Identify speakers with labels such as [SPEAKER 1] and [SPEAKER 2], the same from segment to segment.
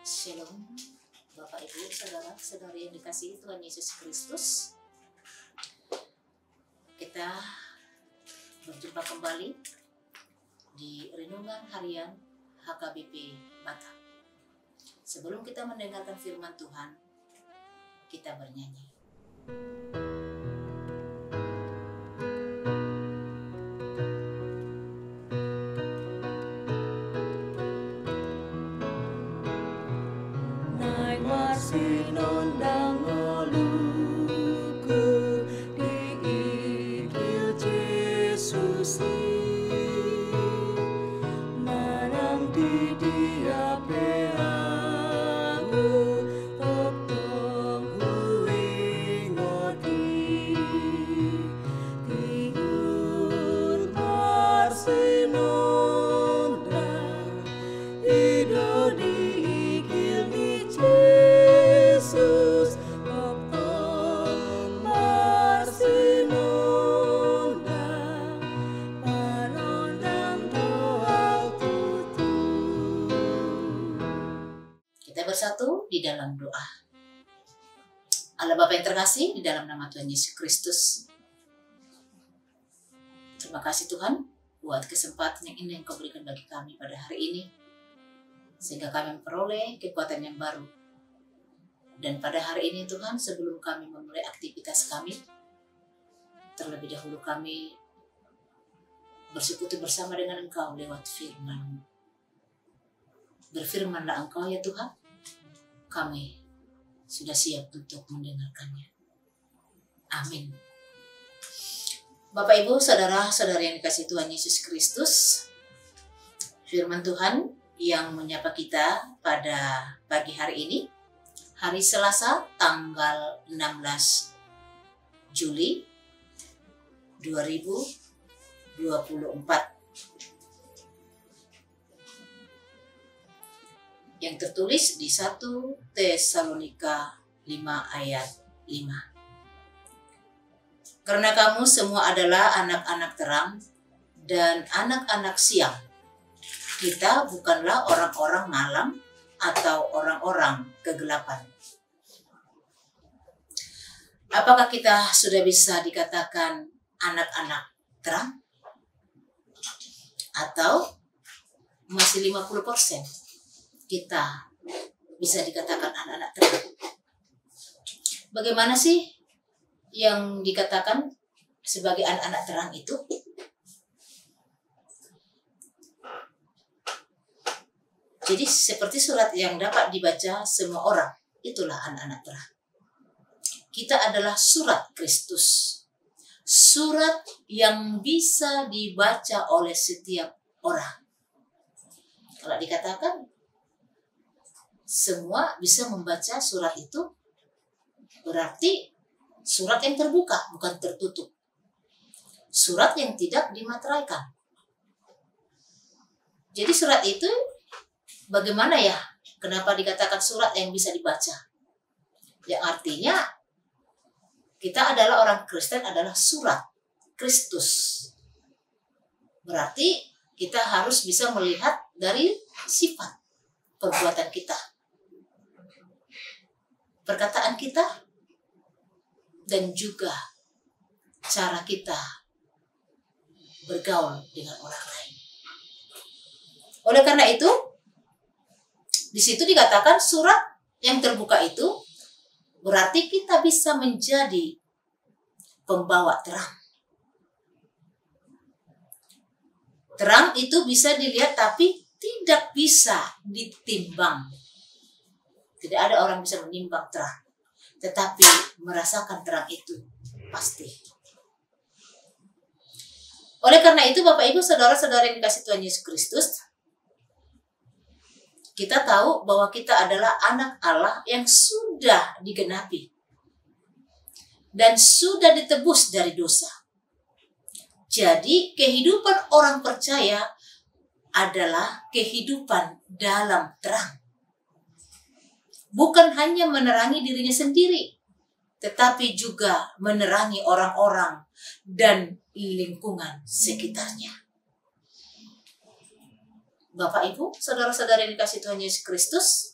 [SPEAKER 1] Shalom, Bapak Ibu, saudara-saudari yang dikasihi Tuhan Yesus Kristus. Kita berjumpa kembali di Renungan Harian HKBP Batam. Sebelum kita mendengarkan firman Tuhan, kita bernyanyi.
[SPEAKER 2] Sinondang oluku diikil Yesus manang di dia peangu tok tong huingoti tiur parsinondang ido diikil ni Yesus topong marsinondang panondang doa tutu.
[SPEAKER 1] Kita bersatu di dalam doa. Allah Bapa yang terkasih, di dalam nama Tuhan Yesus Kristus, terima kasih Tuhan buat kesempatan yang indah yang Kau berikan bagi kami pada hari ini, sehingga kami memperoleh kekuatan yang baru. Dan pada hari ini Tuhan, sebelum kami memulai aktivitas kami, terlebih dahulu kami bersekutu bersama dengan Engkau lewat firman-Mu. Berfirmanlah Engkau ya Tuhan, kami sudah siap untuk mendengarkannya. Amin. Bapak Ibu, saudara-saudari yang dikasihi Tuhan Yesus Kristus, firman Tuhan yang menyapa kita pada pagi hari ini, hari Selasa tanggal 16 Juli 2024. Yang tertulis di 1 Tesalonika 5 ayat 5. Karena kamu semua adalah anak-anak terang dan anak-anak siang. Kita bukanlah orang-orang malam atau orang-orang kegelapan. Apakah kita sudah bisa dikatakan anak-anak terang? Atau masih 50% kita bisa dikatakan anak-anak terang? Bagaimana sih yang dikatakan sebagai anak-anak terang itu? Jadi seperti surat yang dapat dibaca semua orang, itulah anak-anak terang. Kita adalah surat Kristus. Surat yang bisa dibaca oleh setiap orang. Kalau dikatakan semua bisa membaca surat itu, berarti surat yang terbuka, bukan tertutup. Surat yang tidak dimateraikan. Jadi surat itu bagaimana ya? Kenapa dikatakan surat yang bisa dibaca? Yang artinya kita adalah orang Kristen, adalah surat Kristus. Berarti kita harus bisa melihat dari sifat perbuatan kita, perkataan kita, dan juga cara kita bergaul dengan orang lain. Oleh karena itu, di situ dikatakan surat yang terbuka itu berarti kita bisa menjadi pembawa terang. Terang itu bisa dilihat tapi tidak bisa ditimbang. Tidak ada orang bisa menimbang terang, tetapi merasakan terang itu pasti. Oleh karena itu Bapak Ibu saudara-saudara yang dikasihi Tuhan Yesus Kristus, kita tahu bahwa kita adalah anak Allah yang sudah digenapi dan sudah ditebus dari dosa. Jadi kehidupan orang percaya adalah kehidupan dalam terang. Bukan hanya menerangi dirinya sendiri, tetapi juga menerangi orang-orang dan lingkungan sekitarnya. Bapak Ibu, saudara-saudara yang dikasihi Tuhan Yesus Kristus,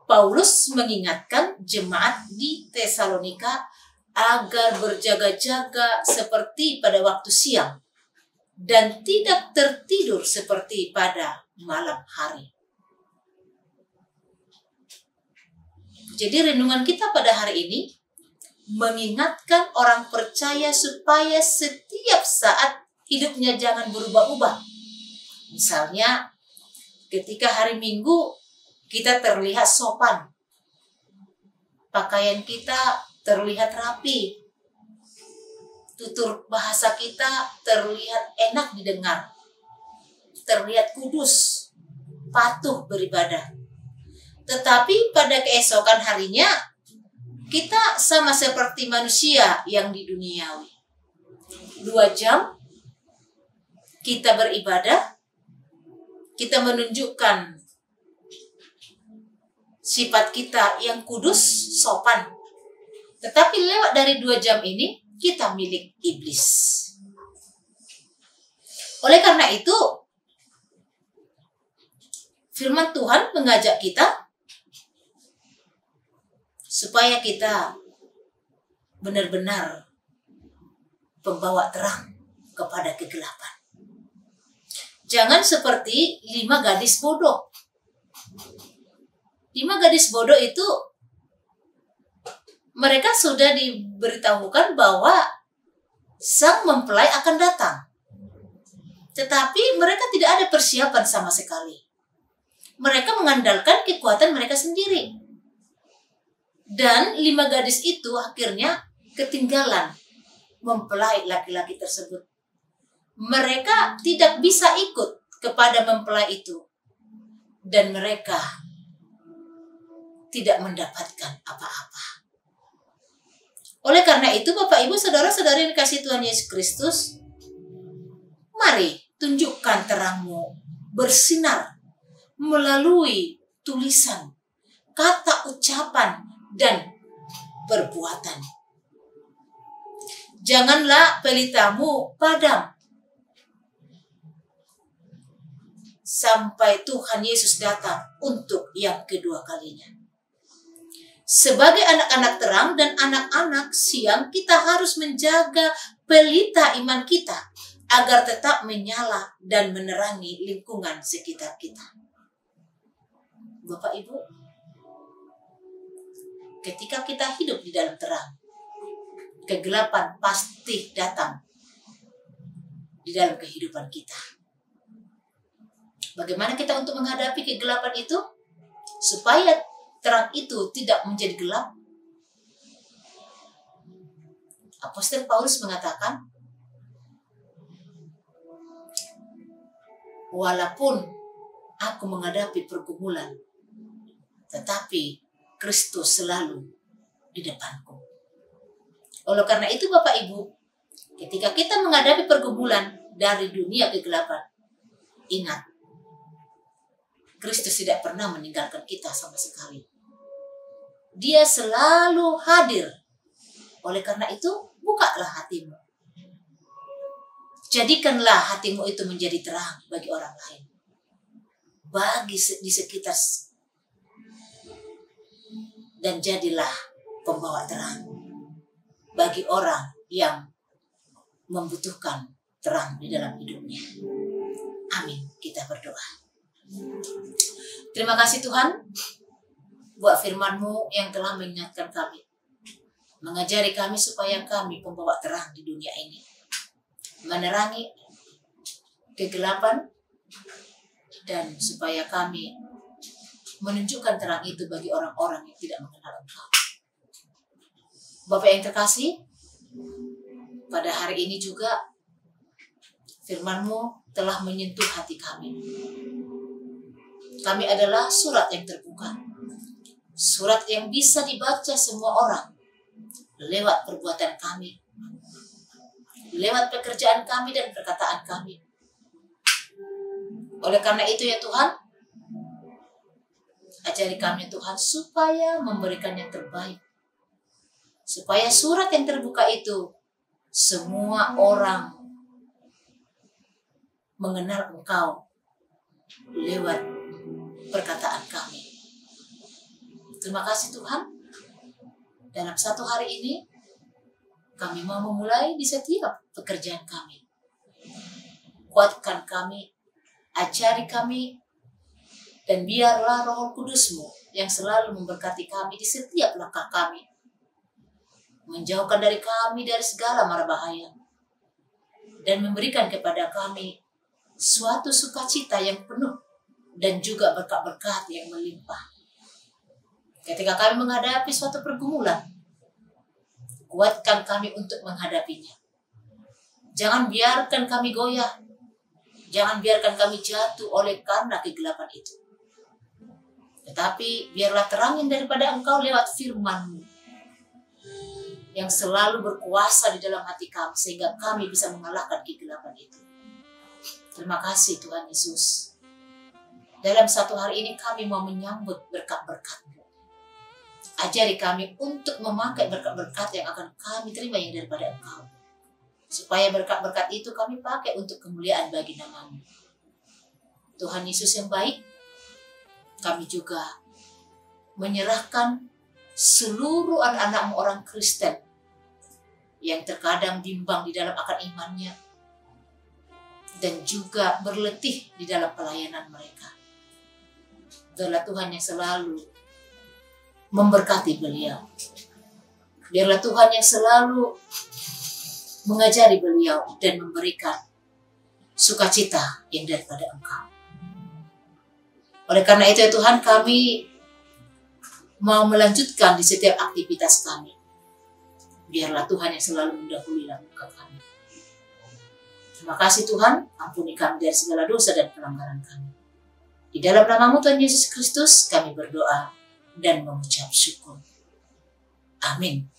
[SPEAKER 1] Paulus mengingatkan jemaat di Tesalonika agar berjaga-jaga seperti pada waktu siang dan tidak tertidur seperti pada malam hari. Jadi renungan kita pada hari ini mengingatkan orang percaya supaya setiap saat hidupnya jangan berubah-ubah. Misalnya ketika hari Minggu kita terlihat sopan, pakaian kita terlihat rapi, tutur bahasa kita terlihat enak didengar, terlihat kudus, patuh beribadah. Tetapi pada keesokan harinya kita sama seperti manusia yang di duniawi. 2 jam kita beribadah, kita menunjukkan sifat kita yang kudus, sopan. Tetapi lewat dari 2 jam ini, kita milik iblis. Oleh karena itu, firman Tuhan mengajak kita supaya kita benar-benar pembawa terang kepada kegelapan. Jangan seperti 5 gadis bodoh. 5 gadis bodoh itu mereka sudah diberitahukan bahwa sang mempelai akan datang. Tetapi mereka tidak ada persiapan sama sekali. Mereka mengandalkan kekuatan mereka sendiri. Dan 5 gadis itu akhirnya ketinggalan mempelai laki-laki tersebut. Mereka tidak bisa ikut kepada mempelai itu. Dan mereka tidak mendapatkan apa-apa. Oleh karena itu, Bapak, Ibu, Saudara-saudari yang dikasihi Tuhan Yesus Kristus, mari tunjukkan terangmu bersinar melalui tulisan, kata ucapan, dan perbuatan. Janganlah pelitamu padam sampai Tuhan Yesus datang untuk yang kedua kalinya. Sebagai anak-anak terang dan anak-anak siang, kita harus menjaga pelita iman kita agar tetap menyala dan menerangi lingkungan sekitar kita. Bapak, Ibu, ketika kita hidup di dalam terang, kegelapan pasti datang di dalam kehidupan kita. Bagaimana kita untuk menghadapi kegelapan itu? Supaya terang itu tidak menjadi gelap. Apostel Paulus mengatakan, walaupun aku menghadapi pergumulan, tetapi Kristus selalu di depanku. Oleh karena itu, Bapak Ibu, ketika kita menghadapi pergumulan dari dunia kegelapan, ingat, Kristus tidak pernah meninggalkan kita sama sekali. Dia selalu hadir. Oleh karena itu, bukalah hatimu. Jadikanlah hatimu itu menjadi terang bagi orang lain. Bagi di sekitar. Dan jadilah pembawa terang bagi orang yang membutuhkan terang di dalam hidupnya. Amin. Kita berdoa. Terima kasih Tuhan buat firman-Mu yang telah mengingatkan kami, mengajari kami supaya kami pembawa terang di dunia ini, menerangi kegelapan, dan supaya kami menunjukkan terang itu bagi orang-orang yang tidak mengenal Engkau. Bapak yang terkasih, pada hari ini juga firman-Mu telah menyentuh hati kami. Kami adalah surat yang terbuka, surat yang bisa dibaca semua orang lewat perbuatan kami, lewat pekerjaan kami dan perkataan kami. Oleh karena itu ya Tuhan, ajari kami Tuhan supaya memberikan yang terbaik, supaya surat yang terbuka itu semua orang mengenal Engkau lewat perkataan kami. Terima kasih Tuhan. Dalam satu hari ini, kami mau memulai di setiap pekerjaan kami. Kuatkan kami, ajari kami, dan biarlah Roh Kudus-Mu yang selalu memberkati kami di setiap langkah kami. Menjauhkan dari kami dari segala mara bahaya. Dan memberikan kepada kami suatu sukacita yang penuh dan juga berkat-berkat yang melimpah. Ketika kami menghadapi suatu pergumulan, kuatkan kami untuk menghadapinya. Jangan biarkan kami goyah. Jangan biarkan kami jatuh oleh karena kegelapan itu. Tetapi biarlah terangin daripada Engkau lewat firman-Mu yang selalu berkuasa di dalam hati kami sehingga kami bisa mengalahkan kegelapan itu. Terima kasih Tuhan Yesus. Dalam satu hari ini kami mau menyambut berkat-berkat-Mu. Ajari kami untuk memakai berkat-berkat yang akan kami terima yang daripada Engkau. Supaya berkat-berkat itu kami pakai untuk kemuliaan bagi nama-Mu. Tuhan Yesus yang baik, kami juga menyerahkan seluruh anak-anak-Mu orang Kristen yang terkadang bimbang di dalam akan imannya dan juga berletih di dalam pelayanan mereka. Biarlah Tuhan yang selalu memberkati beliau. Biarlah Tuhan yang selalu mengajari beliau dan memberikan sukacita yang daripada Engkau. Oleh karena itu ya Tuhan, kami mau melanjutkan di setiap aktivitas kami. Biarlah Tuhan yang selalu mendahului langkah kami. Terima kasih Tuhan, ampuni kami dari segala dosa dan pelanggaran kami. Di dalam nama-Mu Tuhan Yesus Kristus kami berdoa dan mengucap syukur. Amin.